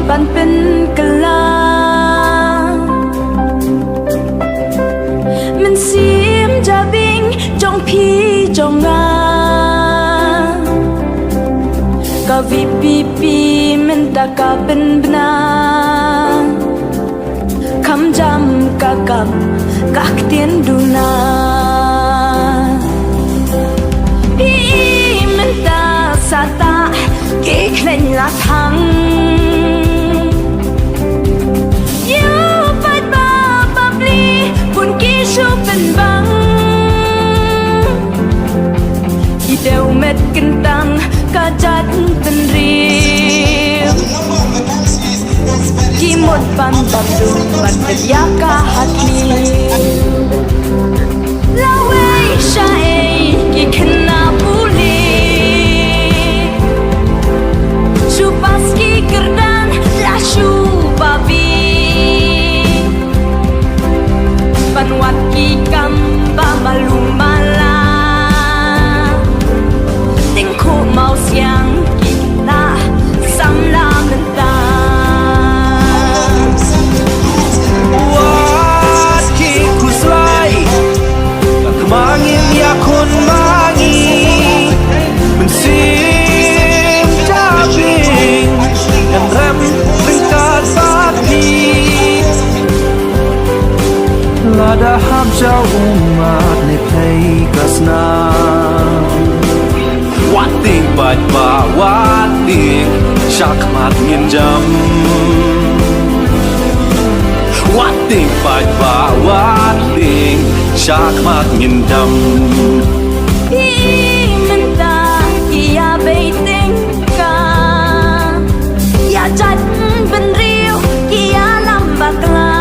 บันเป็นกะลามันเสียมจะบิงจงพีจงงากะวิปีมันตะกะเป็นบนาคำจำกะกับกักเตียนดูนาพี่มันตาสาตาเกคเล่นละทังยูไปบาบับลีบุญกี้ชูเป็นบังอีเดวเม็ดกันตังกะจัดเป็นเรียวกี่หมดบันบับดูบันเป็นยากาหัดลีลาเวชาเอกี่ขนาบุลีชูปัสกีกระดานลาชูบาบีปันวัดกี่กัมบามาลุมาลาติงคู่เมาเสียงกี่นาซ้ำลามันตาMangin yakun mangi mensim jabing dan rem ringkat sapi lada ham jau umat ne play kasna wat ting bat ba wat ting shak mat ngin jam wat ting bat ba wat ting shak mat ngin dam hi man ta ya bay ting ka ya chat ben riu ya lam bak la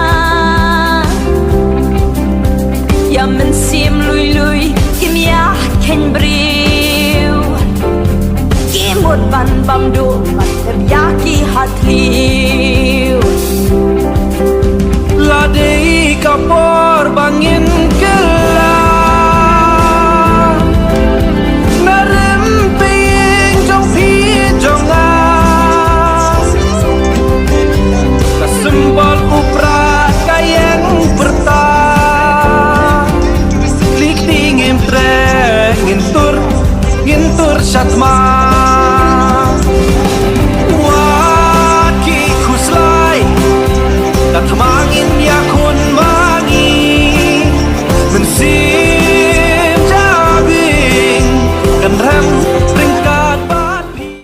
ya man sim lui kim ya ken briu ki một ban bam do ban ter ya ki hat liu la dei kapor bangin kel